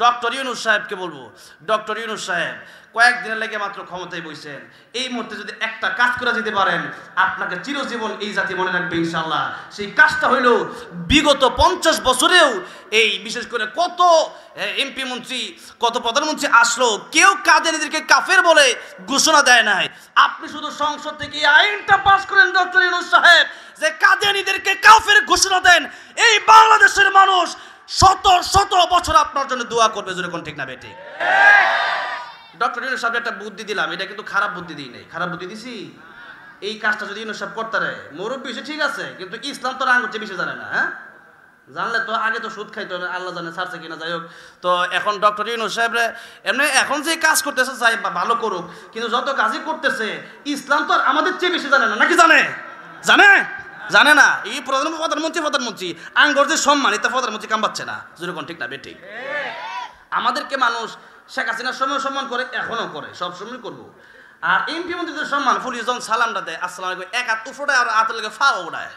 Doctor Yunus সাহেবকে বলবো, doctor Yunus সাহেব কয়েকদিনের লেগে মাত্র ক্ষমতায় বসেছেন, এই মুহূর্তে যদি একটা কাজ করে যেতে পারেন আপনাকে চিরজীবন এই জাতি মনে রাখবে ইনশাআল্লাহ। সেই কাজটা হইল বিগত 50 বছরেও এই বিশেষ করে কত এমপি মন্ত্রী কত প্রধানমন্ত্রী আসলো, কেউ কাদিয়ানীদেরকে কাফের বলে ঘোষণা দেয় নাই। আপনি শুধু সংসদ থেকে আইনটা পাস করেন ডক্টর ইউনূস সাহেব, যে কাদিয়ানীদেরকে কাফের ঘোষণা দেন, এই বাংলাদেশের মানুষ শত শত বছর আপনার জন্য দোয়া করবে। জোরে কোন ঠিক না বেঠিক? ডক্টর ইউনূস সাহেব একটা বুদ্ধি দিলাম, এটা কিন্তু খারাপ বুদ্ধি দিই নাই, খারাপ বুদ্ধি দিছি। এই কাজটা যদি ইউনূস সাহেব করতে রে, মুরব্বী বিষয় ঠিক আছে, কিন্তু ইসলাম তো রাঙ্গুচ্ছে বিষয় জানে না। হ্যাঁ, জানলে তো আগে তো সুদ খাইতো, আল্লাহ জানে ছাড়ছে কিনা। যাই হোক, তো এখন ডক্টর ইউনূস সাহেব এমনি এখন যে কাজ করতেছে চাই ভালো করুক, কিন্তু যত কাজই করতেছে ইসলাম তো আমাদের চেয়ে বেশি জানে না, নাকি জানে? জানে জানে না। এই প্রধানমন্ত্রী আঙ্গর যে সম্মান, এটা প্রধানমন্ত্রী কামবাচ্ছে না। যেরকম ঠিক না বেঠিক? আমাদেরকে মানুষ শেখ হাসিনার সময় সম্মান করে, এখনো করে, সব সময় করবো। আর এমপি মন্ত্রীদের সম্মান, পুলিশ যখন সালামটা দেয় আসসালাম আলাইকুম, এক হাত উফোড়ায় আর হাতের লেগে ফা ওড়ায়।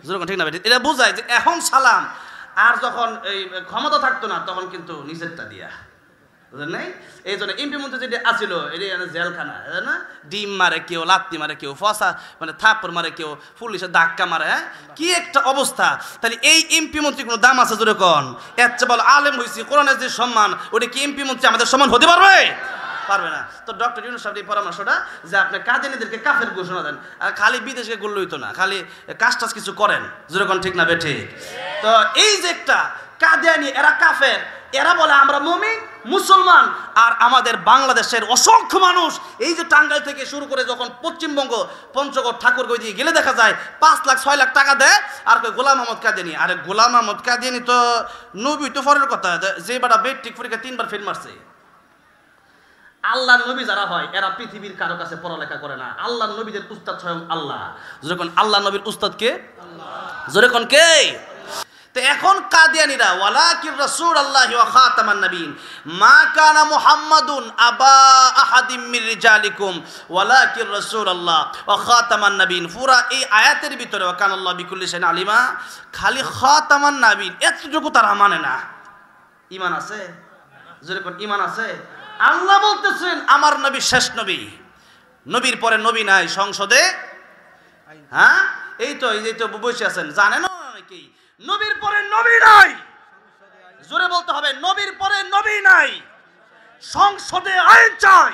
যেরকম ঠিক না বেঠিক? এটা বোঝায় যে এখন সালাম, আর যখন এই ক্ষমতা থাকতো না তখন কিন্তু নিজেরটা দিয়া, বুঝলেন নাই? এই জন্য এমপি মন্ত্রী যেটা আসিল এটা জেলখানা না, ডিম মারে কেউ, লাত্তি মারে কেউ, ফসা মানে থাপ্পড় মারে কেউ, পুলিশের ধাক্কা মারে। হ্যাঁ, কি একটা অবস্থা! তাহলে এই এমপি মন্ত্রী কোনো দাম আছে? জোরে কোন। এর চেয়ে বলো আলেম হয়েছি, কোরআনের যে সম্মান, ওটা কি এমপি মন্ত্রী আমাদের সম্মান হতে পারবে? পারবে না। তো ডক্টর ইউনূস সাহেব এই পরামর্শটা যে আপনি কাদিয়ানীদেরকে কাফের ঘোষণা দেন, আর খালি বিদেশকে গুলো হইতো না, খালি কাজ টাজ কিছু করেন। যেরকম ঠিক না বেঠিক? তো এই যে একটা কাদিয়ানী, এরা কাফের, এরা বলে আমরা মুমিন মুসলমান, আর আমাদের বাংলাদেশের অসংখ্য মানুষ এই যে টাঙ্গাইল থেকে শুরু করে যখন পশ্চিমবঙ্গ পঞ্চগড় ঠাকুরগাঁও দিয়ে গেলে দেখা যায় 5 লাখ 6 লাখ টাকা দেয়, আর গোলাম মোহাম্মদ কাদিয়ানী। আরে গোলাম মোহাম্মদ কাদিয়ানী তো নবী তো ফরের কথা, যে বেটা বেট্রিক পরীক্ষা 3 বার ফেল মারছে। আল্লাহর নবী যারা হয় এরা পৃথিবীর কারো কাছে পড়ালেখা করে না, আল্লাহর নবীদের উস্তাদ স্বয়ং আল্লাহ। যখন আল্লাহ নবীর উস্তাদ কে? জোরে কোন কে? তো এখন কাদিয়ানীরা ওয়ালাকির রাসূলুল্লাহি ওয়া খাতামান নবীন, মা কানা মুহাম্মাদুন আবা আহাদিম মির রিজালিকুম ওয়ালাকির রাসূলুল্লাহ ওয়া খাতামান নবীন, পুরা এই আয়াতের ভিতরে ওয়া কানাল্লাহু বিকুল্লি শাইইন আলিমা, খালি খাতামান নবীন এতটুকু তারা মানে না। ঈমান আছে? জোরে কোন ঈমান আছে? আল্লাহ বলতেছেন আমার নবী শেষ নবী, নবীর পরে নবী নাই সংসদে। হ্যাঁ, এই তো বসে আছেন, জানেন নাকি নবীর পরে নবী নাই? জোরে বলতে হবে, নবীর পরে নবী নাই, সংসদে আইন চাই।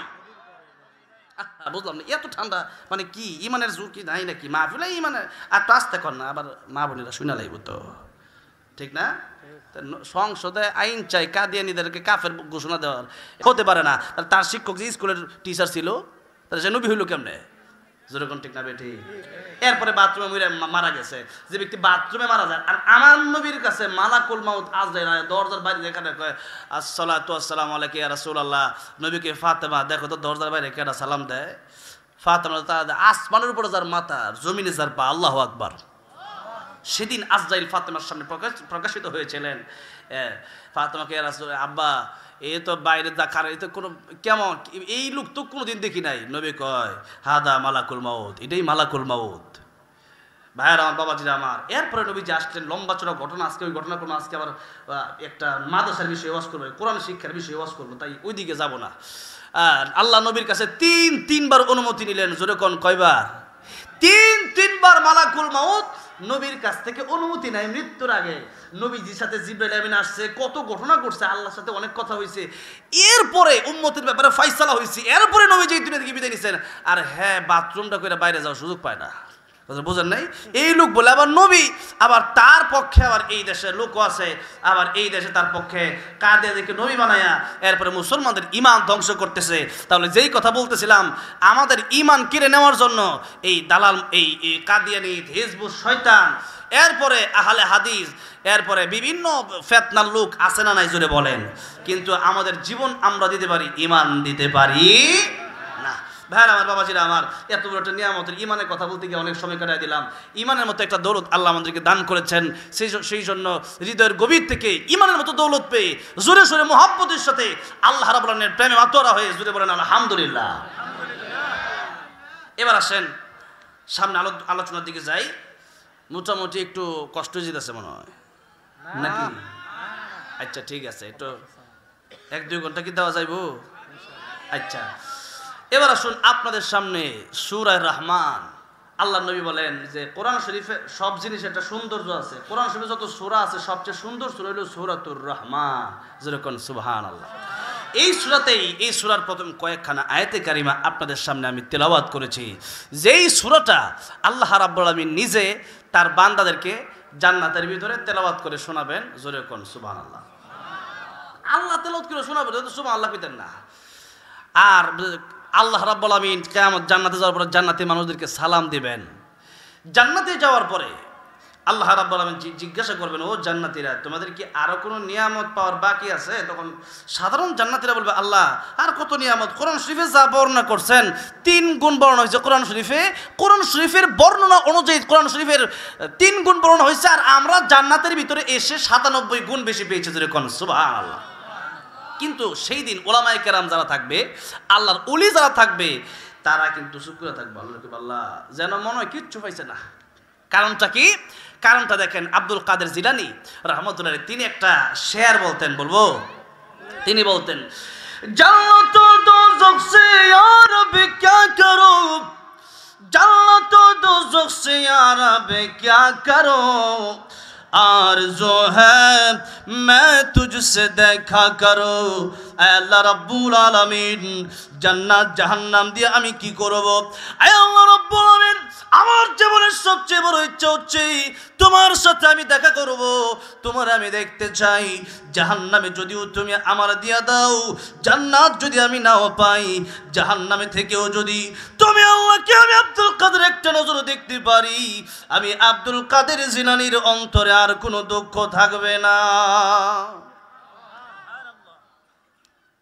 বুঝলাম না, এত ঠান্ডা মানে কি? ইমানের ঝুঁকি নাই নাকি মাহফিলে? ইমানের আর তো আসতে কর না, আবার মা বোনেরা শুনে লাগব তো, ঠিক না? সংসদে আইন চাই, কাদিয়ানীদেরকে কাফের ঘোষণা দেওয়ার হতে পারে না। তার শিক্ষক যে স্কুলের টিচার ছিল, তাহলে সে নবী হইল কেমনে? যেরকম ঠিক না বেঠি? এরপরে বাথরুমে মারা গেছে, যে ব্যক্তি বাথরুমে মারা যায়, আর আমার নবীর কাছে মালাকুল মাউত আজরাইল দরজার বাইরে যেখানে কয় আসসালাতু আসসালামু আলাইকা ইয়া রাসূলুল্লাহ, নবীকে ফাতেমা দেখো তো দরজার বাইরে কেডা সালাম দেয়? ফাতেমা আসমানের উপরে যার মাথা, জমিনে যার পা, আল্লাহু আকবার। সেদিন আজরাইল ফাতেমার সামনে প্রকাশিত হয়েছিলেন। ফাতেমাকে রাসূল আব্বা, এ তো বাইরে দেখার, এ তো কোনো কেমন, এই লোক তো কোনোদিন দেখি নাই। নবী কয় হাদা মালাকুল মাউত, এটাই মালাকুল মাউত। ভাইয়ার আমার, বাবাজিরা আমার, এরপরে নবী যে আসলেন, লম্বা চড়া ঘটনা, আজকে ওই ঘটনা কোনো, আজকে আবার একটা মাদ্রাসার বিষয়ে ওয়াজ করবো, কোরআন শিক্ষার বিষয়ে ওয়াজ করবো, তাই ওই দিকে যাবো না। আর আল্লাহ নবীর কাছে তিনবার অনুমতি নিলেন। জোরে কোন কয়বার? তিনবার মালাকুল মাউত নবীর কাছ থেকে অনুমতি নাই মৃত্যুর আগে। নবীজির সাথে জিবরাইল আমিন আসছে, কত ঘটনা ঘটছে, আল্লাহর সাথে অনেক কথা হয়েছে, এরপরে উম্মতের ব্যাপারে ফয়সালা হয়েছে, এরপরে নবীজি এই দুনিয়া থেকে বিদায় নিছেন। আর হ্যাঁ, বাথরুমটা করে বাইরে যাওয়ার সুযোগ পায় না। বোঝেন নাই? এই লোক বলে আবার নবী, আবার তার পক্ষে আবার এই দেশের লোকও আছে, আবার এই দেশে তার পক্ষে কাদিয়ানীকে নবী বানায়া এরপরে মুসলমানদের ঈমান ধ্বংস করতেছে। তাহলে যেই কথা বলতেছিলাম, আমাদের ঈমান কেড়ে নেওয়ার জন্য এই দালাল, এই কাদিয়ানী, হিজবুত, শয়তান, এরপরে আহলে হাদিস, এরপরে বিভিন্ন ফিতনার লোক আছে না নাই? জোরে বলেন। কিন্তু আমাদের জীবন আমরা দিতে পারি, ঈমান দিতে পারি না। ভাইরা আমার, বাবাজিরা আমার, এত বড় একটা নিয়ামতের ঈমানের কথা বলতে গিয়ে অনেক সময় কাটাই দিলাম। ঈমানের মতো একটা দৌলত আল্লাহ আমাদেরকে দান করেছেন, সেই জন্য হৃদয়ের গভীর থেকে ঈমানের মতো দৌলত পেয়ে জোরে সোরে মুহাব্বতের সাথে আল্লাহ রাব্বুল আলামিনের প্রেমে মাতোয়ারা হয়ে জোরে বলেন আলহামদুলিল্লাহ। এবার আসেন সামনে আলোচনার দিকে যাই। মোটামুটি একটু কষ্ট যেতেছে মনে হয় নাকি? আচ্ছা ঠিক আছে, একটু 1-2 ঘন্টা কি দেওয়া যাইব? আচ্ছা, এবার আসুন আপনাদের সামনে সূরা রহমান। আল্লাহ নবী বলেন যে কোরআন শরীফে সব জিনিস একটা সৌন্দর্য আছে। কোরআন শরীফে যত সূরা আছে সবচেয়ে সুন্দর সূরা হলো সূরাতুর রহমান। যেরকম সুবহানাল্লাহ। এই সূরাতেই, এই সূরার প্রথম কয়েকখানা আয়াতে কারিমা আপনাদের সামনে আমি তেলাওয়াত করেছি। যেই সূরাটা আল্লাহ রাব্বুল আলামিন নিজে তার বান্দাদেরকে জান্নাতের ভিতরে তেলাওয়াত করে শোনাবেন। জোরে কোন সুবহানাল্লাহ। আল্লাহ তেলাওয়াত করে শোনাবেন, তো সুবহানাল্লাহ কইতেন না। আর আল্লাহ রাব্বুল আলামিন কিয়ামত জান্নাতে যাওয়ার পরে জান্নাতি মানুষদেরকে সালাম দিবেন। জান্নাতে যাওয়ার পরে আল্লাহ রাব্বুল আলামিন জিজ্ঞাসা করবেন, ও জান্নাতীরা, তোমাদের কি আরো কোনো নিয়ামত পাওয়ার বাকি আছে? তখন সাধারণ জান্নাতীরা বলবে, আল্লাহ আর কত নিয়ামত? কোরআন শরীফে যা বর্ণনা করছেন 3 গুণ বর্ণনা হয়েছে কোরআন শরীফে। কোরআন শরীফের বর্ণনা অনুযায়ী কোরআন শরীফের 3 গুণ বর্ণনা হয়েছে, আর আমরা জান্নাতের ভিতরে এসে 97 গুণ বেশি পেয়েছি। যেরকম সুবহানাল্লাহ। কিন্তু সেই দিন ওলামায়ে কেরাম যারা থাকবে, আল্লাহর ওলি যারা থাকবে, তারা কিন্তু চুপ করে থাকবে। আল্লাহ যেন মনে হয় কিচ্ছু পাইছে না। কারণটা কি? কারণটা দেখেন, আব্দুল কাদের জিলানী রাহমাতুল্লাহ তিনি একটা শের বলতেন, বলবো। তিনি বলতেন, জান্নাত দোজখ সে ইয়া রব क्या करो, জান্নাত দোজখ সে ইয়া রব क्या करो, आरज़ू है मैं तुझसे देखा करो। আল্লাহ রাব্বুল আলামিন জান্নাত জাহান্নাম দিয়ে আমি কি করব? আল্লাহ রাব্বুল আলামিন আমার জীবনের সবচেয়ে বড় ইচ্ছা হচ্ছে তোমার সাথে আমি দেখা করব, তোমার আমি দেখতে চাই। জাহান্নামে যদিও তুমি আমার দিয়া দাও, জান্নাত যদি আমি নাও পাই, জাহান্নামে থেকেও যদি তুমি আল্লাহকে আমি আব্দুল কাদের একটা নজর দেখতে পারি, আমি আব্দুল কাদের জিলানীর অন্তরে আর কোনো দুঃখ থাকবে না।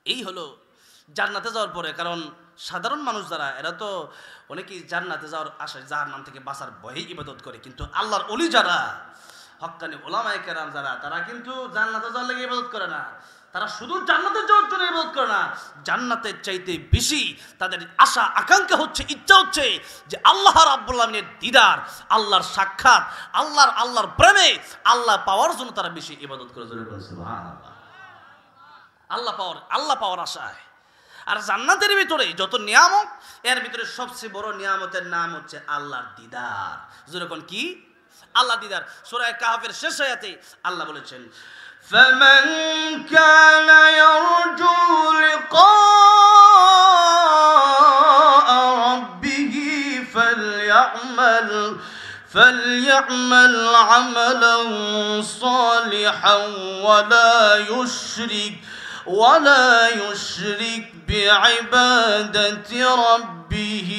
এই হলো জান্নাতে যাওয়ার পরে। কারণ সাধারণ মানুষ যারা, এরা তো অনেকেই জান্নাতে যাওয়ার আশায় জাহান্নাম থেকে বাঁচার ভয়ে ইবাদত করে, কিন্তু আল্লাহর ওলি যারা, হক্কানি ওলামায়ে কেরাম যারা, তারা কিন্তু জান্নাতে যাওয়ার লাগি ইবাদত করে না। তারা শুধু জান্নাতে যাওয়ার জন্য ইবাদত করে না, জান্নাতের চাইতে বেশি তাদের আশা আকাঙ্ক্ষা হচ্ছে, ইচ্ছা হচ্ছে যে আল্লাহ রাব্বুল আলামিনের দিদার, আল্লাহর সাক্ষাৎ, আল্লাহর প্রেমে আল্লাহ পাওয়ার জন্য তারা বেশি ইবাদত করে। সুবহানাল্লাহ। আল্লাহ পাওয়ার আশায়। আর জান্নাতের ভিতরে যত নিয়ামত, এর ভিতরে সবচেয়ে বড় নিয়ামতের নাম হচ্ছে আল্লাহর দিদার। যেরকম কি? আল্লাহ দিদার। সূরা কাহফের শেষ আয়াতে আল্লাহ বলেছেন, ফামান কানা ইয়ারজু লিকা রাব্বিহি فليعمل عملا صالحا ولا يشرك بعبادة ربه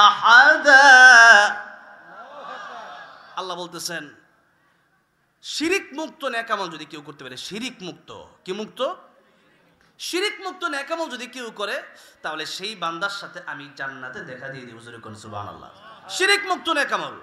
أحدا। আল্লাহ বলতেছেন, শিরিক মুক্ত নেকামল যদি কেউ করতে পারে, শিরিক মুক্ত, কি মুক্ত? শিরিক মুক্ত নেকামল যদি কেউ করে, তাহলে সেই বান্দার সাথে আমি জান্নাতে দেখা দিয়ে দিব। সুবহানাল্লাহ। শিরিক মুক্ত নেকামল।